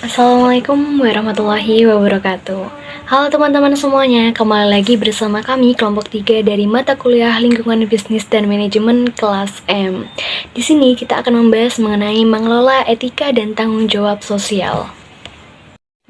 Assalamualaikum warahmatullahi wabarakatuh. Halo teman-teman semuanya, kembali lagi bersama kami kelompok 3 dari mata kuliah Lingkungan Bisnis dan Manajemen kelas M. Di sini kita akan membahas mengenai mengelola etika dan tanggung jawab sosial.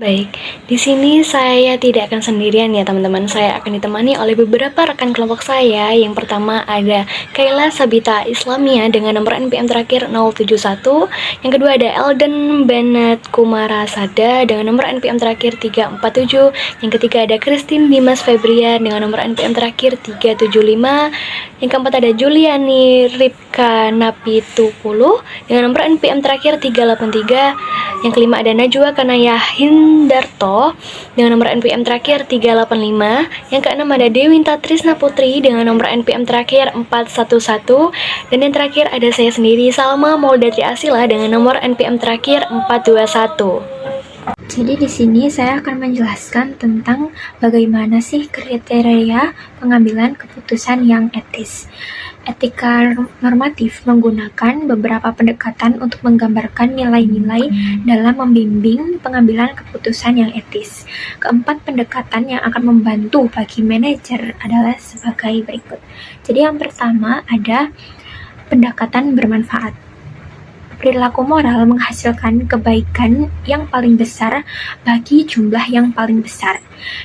Baik, di sini saya tidak akan sendirian ya teman-teman. Saya akan ditemani oleh beberapa rekan kelompok saya. Yang pertama ada Kayla Sabita Islamia dengan nomor NPM terakhir 071. Yang kedua ada Elden Bennett Kumarasada dengan nomor NPM terakhir 347. Yang ketiga ada Christine Dimas Febrian dengan nomor NPM terakhir 375. Yang keempat ada Juliani Ripka Napitukulu dengan nomor NPM terakhir 383. Yang kelima ada Najwa Kanaya Hindarto dengan nomor NPM terakhir 385. Yang keenam ada Dewinta Trisna Putri dengan nomor NPM terakhir 411. Dan yang terakhir ada saya sendiri, Salma Mauldati Asila dengan nomor NPM terakhir 421. Jadi di sini saya akan menjelaskan tentang bagaimana sih kriteria pengambilan keputusan yang etis. Etika normatif menggunakan beberapa pendekatan untuk menggambarkan nilai-nilai dalam membimbing pengambilan keputusan yang etis. Keempat pendekatan yang akan membantu bagi manajer adalah sebagai berikut. Jadi yang pertama ada pendekatan bermanfaat. Perilaku moral menghasilkan kebaikan yang paling besar bagi jumlah yang paling besar.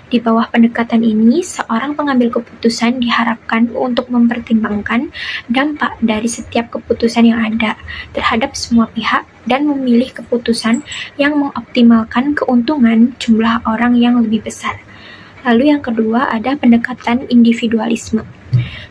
Di bawah pendekatan ini, seorang pengambil keputusan diharapkan untuk mempertimbangkan dampak dari setiap keputusan yang ada terhadap semua pihak dan memilih keputusan yang mengoptimalkan keuntungan jumlah orang yang lebih besar. Lalu yang kedua ada pendekatan individualisme.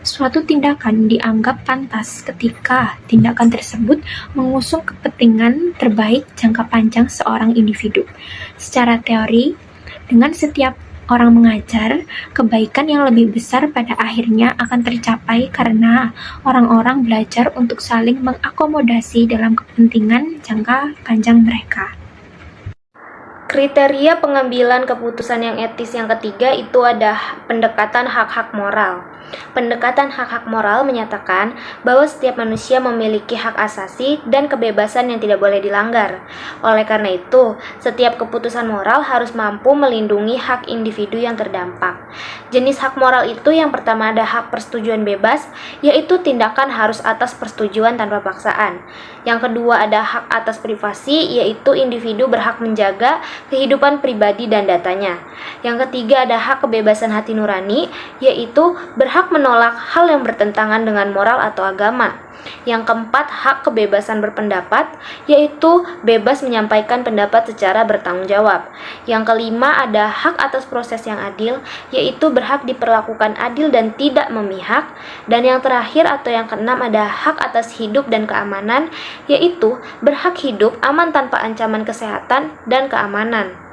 Suatu tindakan dianggap pantas ketika tindakan tersebut mengusung kepentingan terbaik jangka panjang seorang individu. Secara teori, dengan setiap orang mengajar, kebaikan yang lebih besar pada akhirnya akan tercapai karena orang-orang belajar untuk saling mengakomodasi dalam kepentingan jangka panjang mereka. Kriteria pengambilan keputusan yang etis yang ketiga itu ada pendekatan hak-hak moral. Pendekatan hak-hak moral menyatakan bahwa setiap manusia memiliki hak asasi dan kebebasan yang tidak boleh dilanggar. Oleh karena itu, setiap keputusan moral harus mampu melindungi hak individu yang terdampak. Jenis hak moral itu yang pertama ada hak persetujuan bebas, yaitu tindakan harus atas persetujuan tanpa paksaan. Yang kedua ada hak atas privasi, yaitu individu berhak menjaga kehidupan pribadi dan datanya. Yang ketiga ada hak kebebasan hati nurani, yaitu berhak menolak hal yang bertentangan dengan moral atau agama. Yang keempat, hak kebebasan berpendapat, yaitu bebas menyampaikan pendapat secara bertanggung jawab. Yang kelima, ada hak atas proses yang adil, yaitu berhak diperlakukan adil dan tidak memihak. Dan yang terakhir atau yang keenam, ada hak atas hidup dan keamanan, yaitu berhak hidup aman tanpa ancaman kesehatan dan keamanan.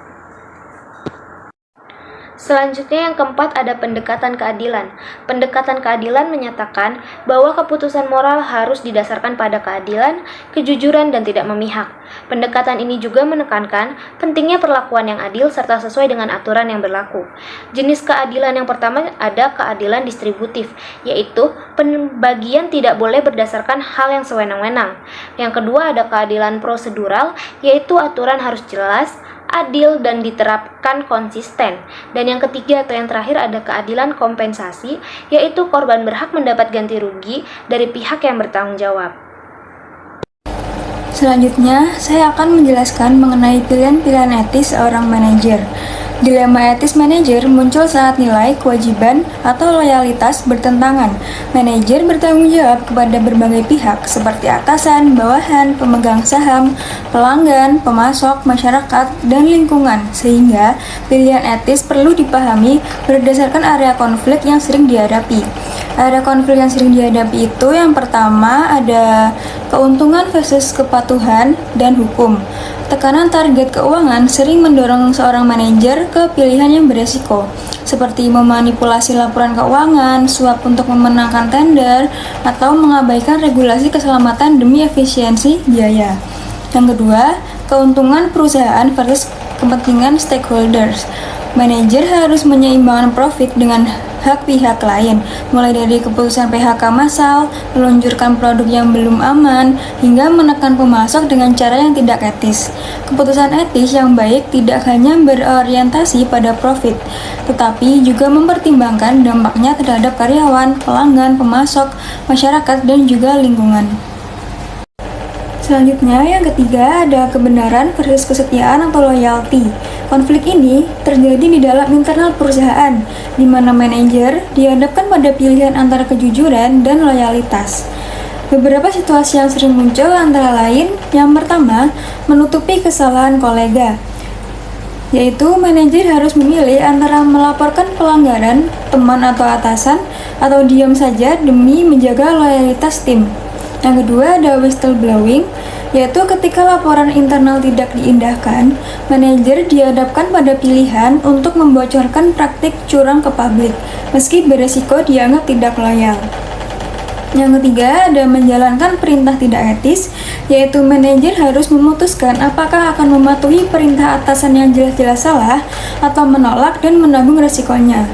Selanjutnya yang keempat ada pendekatan keadilan. Pendekatan keadilan menyatakan bahwa keputusan moral harus didasarkan pada keadilan, kejujuran, dan tidak memihak. Pendekatan ini juga menekankan pentingnya perlakuan yang adil serta sesuai dengan aturan yang berlaku. Jenis keadilan yang pertama ada keadilan distributif, yaitu pembagian tidak boleh berdasarkan hal yang sewenang-wenang. Yang kedua ada keadilan prosedural, yaitu aturan harus jelas, adil, dan diterapkan konsisten. Dan yang ketiga atau yang terakhir ada keadilan kompensasi, yaitu korban berhak mendapat ganti rugi dari pihak yang bertanggung jawab. Selanjutnya, saya akan menjelaskan mengenai pilihan-pilihan etis seorang manajer. Dilema etis manajer muncul saat nilai, kewajiban, atau loyalitas bertentangan. Manajer bertanggung jawab kepada berbagai pihak seperti atasan, bawahan, pemegang saham, pelanggan, pemasok, masyarakat, dan lingkungan, sehingga pilihan etis perlu dipahami berdasarkan area konflik yang sering dihadapi. Area konflik yang sering dihadapi itu yang pertama ada keuntungan versus kepatuhan dan hukum. Tekanan target keuangan sering mendorong seorang manajer ke pilihan yang beresiko, seperti memanipulasi laporan keuangan, suap untuk memenangkan tender, atau mengabaikan regulasi keselamatan demi efisiensi biaya. Yang kedua, keuntungan perusahaan versus kepentingan stakeholders. Manajer harus menyeimbangkan profit dengan hak pihak lain, mulai dari keputusan PHK massal, meluncurkan produk yang belum aman, hingga menekan pemasok dengan cara yang tidak etis. Keputusan etis yang baik tidak hanya berorientasi pada profit, tetapi juga mempertimbangkan dampaknya terhadap karyawan, pelanggan, pemasok, masyarakat, dan juga lingkungan. Selanjutnya, yang ketiga ada kebenaran versus kesetiaan atau loyalty. Konflik ini terjadi di dalam internal perusahaan, di mana manajer dihadapkan pada pilihan antara kejujuran dan loyalitas. Beberapa situasi yang sering muncul antara lain, yang pertama, menutupi kesalahan kolega, yaitu manajer harus memilih antara melaporkan pelanggaran teman atau atasan, atau diam saja demi menjaga loyalitas tim. Yang kedua ada whistleblowing, yaitu ketika laporan internal tidak diindahkan, manajer dihadapkan pada pilihan untuk membocorkan praktik curang ke publik, meski beresiko dianggap tidak loyal. Yang ketiga ada menjalankan perintah tidak etis, yaitu manajer harus memutuskan apakah akan mematuhi perintah atasan yang jelas-jelas salah atau menolak dan menanggung resikonya.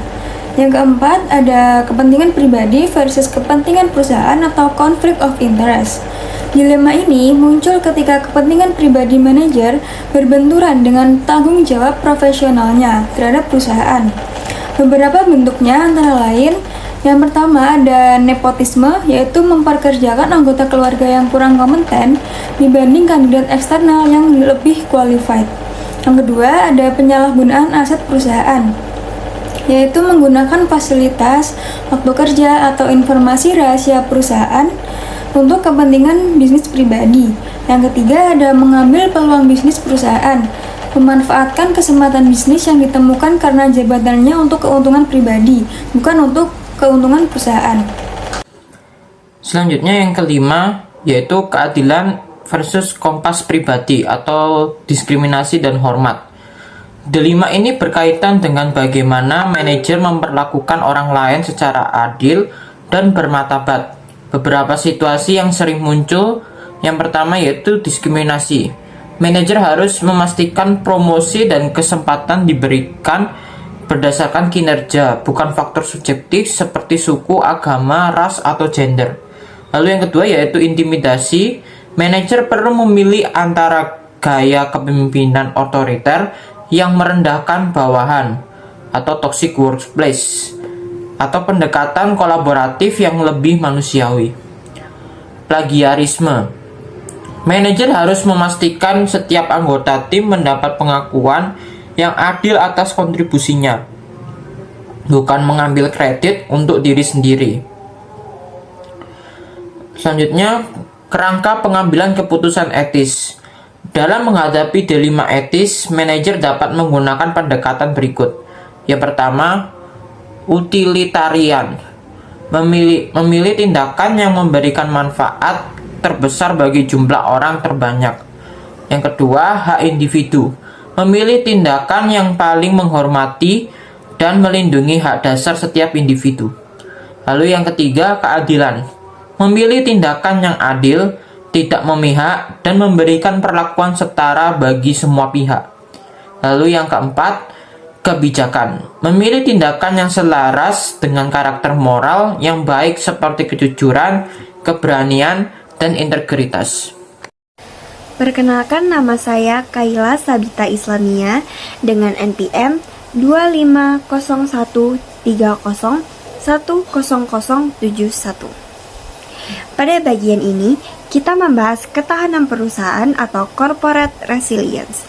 Yang keempat, ada kepentingan pribadi versus kepentingan perusahaan atau conflict of interest. Dilema ini muncul ketika kepentingan pribadi manajer berbenturan dengan tanggung jawab profesionalnya terhadap perusahaan. Beberapa bentuknya antara lain, yang pertama ada nepotisme, yaitu memperkerjakan anggota keluarga yang kurang kompeten dibanding kandidat eksternal yang lebih qualified. Yang kedua, ada penyalahgunaan aset perusahaan, yaitu menggunakan fasilitas, waktu kerja, atau informasi rahasia perusahaan untuk kepentingan bisnis pribadi. Yang ketiga ada mengambil peluang bisnis perusahaan, memanfaatkan kesempatan bisnis yang ditemukan karena jabatannya untuk keuntungan pribadi, bukan untuk keuntungan perusahaan. Selanjutnya yang kelima, yaitu keadilan versus kompas pribadi atau diskriminasi dan hormat. Dilema ini berkaitan dengan bagaimana manajer memperlakukan orang lain secara adil dan bermartabat. Beberapa situasi yang sering muncul, yang pertama yaitu diskriminasi. Manajer harus memastikan promosi dan kesempatan diberikan berdasarkan kinerja, bukan faktor subjektif seperti suku, agama, ras, atau gender. Lalu yang kedua yaitu intimidasi. Manajer perlu memilih antara gaya kepemimpinan otoriter yang merendahkan bawahan atau toxic workplace, atau pendekatan kolaboratif yang lebih manusiawi. Plagiarisme. Manajer harus memastikan setiap anggota tim mendapat pengakuan yang adil atas kontribusinya, bukan mengambil kredit untuk diri sendiri. Selanjutnya, kerangka pengambilan keputusan etis. Dalam menghadapi dilema etis, manajer dapat menggunakan pendekatan berikut. Yang pertama, utilitarian. Memilih tindakan yang memberikan manfaat terbesar bagi jumlah orang terbanyak. Yang kedua, hak individu. Memilih tindakan yang paling menghormati dan melindungi hak dasar setiap individu. Lalu yang ketiga, keadilan. Memilih tindakan yang adil, tidak memihak, dan memberikan perlakuan setara bagi semua pihak. Lalu yang keempat, kebijakan. Memilih tindakan yang selaras dengan karakter moral yang baik seperti kejujuran, keberanian, dan integritas. Perkenalkan, nama saya Kaila Sabita Islamia dengan NPM 25013010071. Pada bagian ini, kita membahas ketahanan perusahaan atau corporate resilience.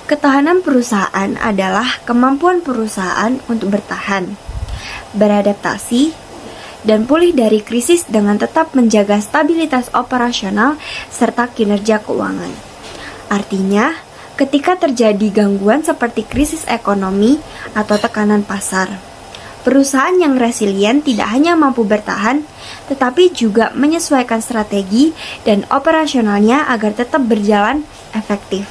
Ketahanan perusahaan adalah kemampuan perusahaan untuk bertahan, beradaptasi, dan pulih dari krisis dengan tetap menjaga stabilitas operasional serta kinerja keuangan. Artinya, ketika terjadi gangguan seperti krisis ekonomi atau tekanan pasar, perusahaan yang resilient tidak hanya mampu bertahan, tetapi juga menyesuaikan strategi dan operasionalnya agar tetap berjalan efektif.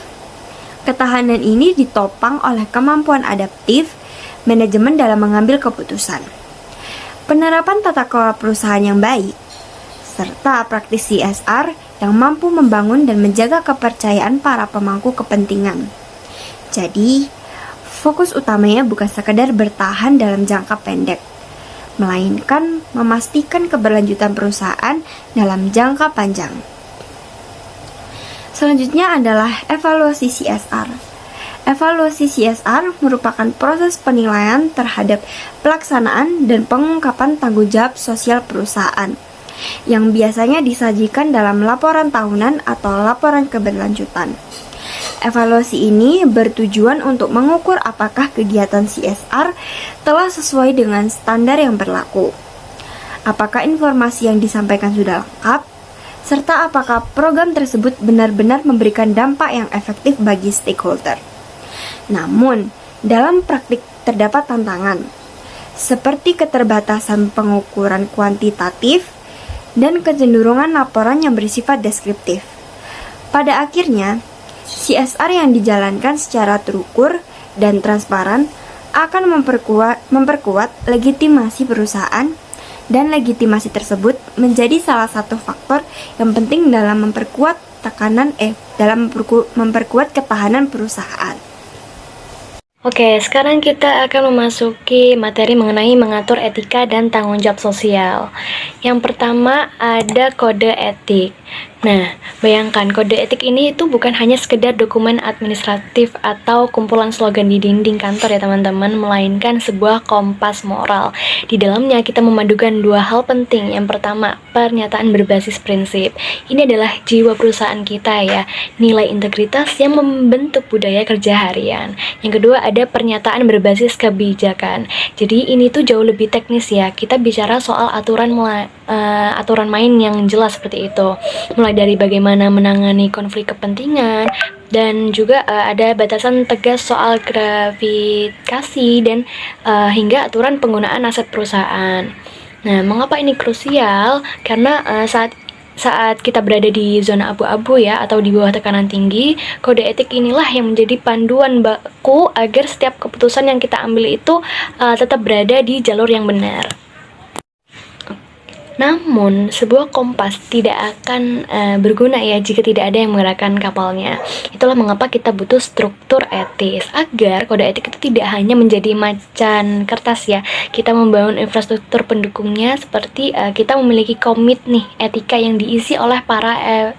Ketahanan ini ditopang oleh kemampuan adaptif manajemen dalam mengambil keputusan, penerapan tata kelola perusahaan yang baik, serta praktis CSR yang mampu membangun dan menjaga kepercayaan para pemangku kepentingan. Jadi, fokus utamanya bukan sekedar bertahan dalam jangka pendek, melainkan memastikan keberlanjutan perusahaan dalam jangka panjang. Selanjutnya adalah evaluasi CSR. Evaluasi CSR merupakan proses penilaian terhadap pelaksanaan dan pengungkapan tanggung jawab sosial perusahaan yang biasanya disajikan dalam laporan tahunan atau laporan keberlanjutan. Evaluasi ini bertujuan untuk mengukur apakah kegiatan CSR telah sesuai dengan standar yang berlaku, apakah informasi yang disampaikan sudah lengkap, serta apakah program tersebut benar-benar memberikan dampak yang efektif bagi stakeholder. Namun, dalam praktik terdapat tantangan, seperti keterbatasan pengukuran kuantitatif dan kecenderungan laporan yang bersifat deskriptif. Pada akhirnya, CSR yang dijalankan secara terukur dan transparan akan memperkuat legitimasi perusahaan, dan legitimasi tersebut menjadi salah satu faktor yang penting dalam memperkuat ketahanan perusahaan. Oke, sekarang kita akan memasuki materi mengenai mengatur etika dan tanggung jawab sosial. Yang pertama ada kode etik. Nah, bayangkan kode etik ini itu bukan hanya sekedar dokumen administratif atau kumpulan slogan di dinding kantor ya teman-teman, melainkan sebuah kompas moral. Di dalamnya kita memadukan dua hal penting. Yang pertama, pernyataan berbasis prinsip. Ini adalah jiwa perusahaan kita ya, nilai integritas yang membentuk budaya kerja harian. Yang kedua ada pernyataan berbasis kebijakan. Jadi ini tuh jauh lebih teknis ya. Kita bicara soal aturan main yang jelas seperti itu. Mulai dari bagaimana menangani konflik kepentingan, dan juga ada batasan tegas soal gratifikasi dan hingga aturan penggunaan aset perusahaan. Nah, mengapa ini krusial? Karena saat kita berada di zona abu-abu ya, atau di bawah tekanan tinggi, kode etik inilah yang menjadi panduan baku agar setiap keputusan yang kita ambil itu tetap berada di jalur yang benar. Namun, sebuah kompas tidak akan berguna ya jika tidak ada yang menggerakkan kapalnya. Itulah mengapa kita butuh struktur etis, agar kode etik itu tidak hanya menjadi macan kertas ya. Kita membangun infrastruktur pendukungnya, seperti kita memiliki komit nih etika yang diisi oleh para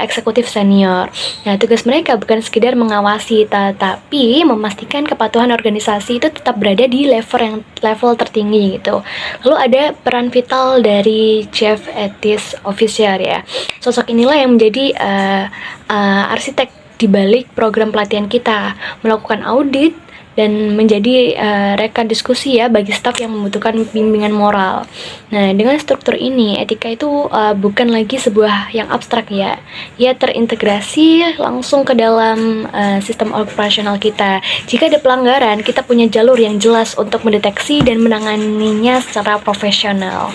eksekutif senior. Nah, tugas mereka bukan sekedar mengawasi, tetapi memastikan kepatuhan organisasi itu tetap berada di level tertinggi gitu. Lalu ada peran vital dari Chief Ethics Officer ya. Sosok inilah yang menjadi arsitek di balik program pelatihan kita, melakukan audit dan menjadi rekan diskusi ya bagi staf yang membutuhkan bimbingan moral. Nah, dengan struktur ini, etika itu bukan lagi sebuah yang abstrak ya. Ia terintegrasi langsung ke dalam sistem operasional kita. Jika ada pelanggaran, kita punya jalur yang jelas untuk mendeteksi dan menanganinya secara profesional.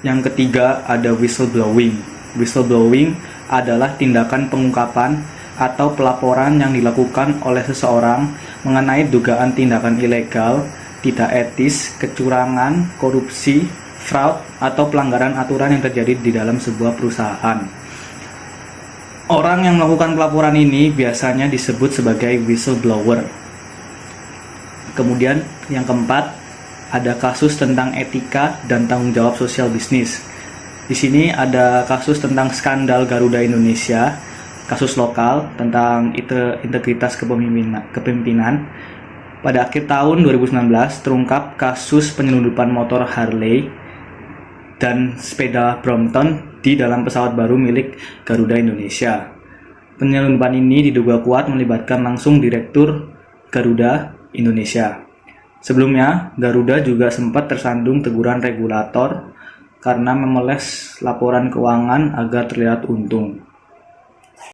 Yang ketiga ada whistleblowing. Whistleblowing adalah tindakan pengungkapan atau pelaporan yang dilakukan oleh seseorang mengenai dugaan tindakan ilegal, tidak etis, kecurangan, korupsi, fraud, atau pelanggaran aturan yang terjadi di dalam sebuah perusahaan. Orang yang melakukan pelaporan ini biasanya disebut sebagai whistleblower. Kemudian yang keempat, ada kasus tentang etika dan tanggung jawab sosial bisnis. Di sini ada kasus tentang skandal Garuda Indonesia, kasus lokal tentang integritas kepemimpinan. Pada akhir tahun 2019 terungkap kasus penyelundupan motor Harley dan sepeda Brompton di dalam pesawat baru milik Garuda Indonesia. Penyelundupan ini diduga kuat melibatkan langsung Direktur Garuda Indonesia. Sebelumnya, Garuda juga sempat tersandung teguran regulator karena memeles laporan keuangan agar terlihat untung.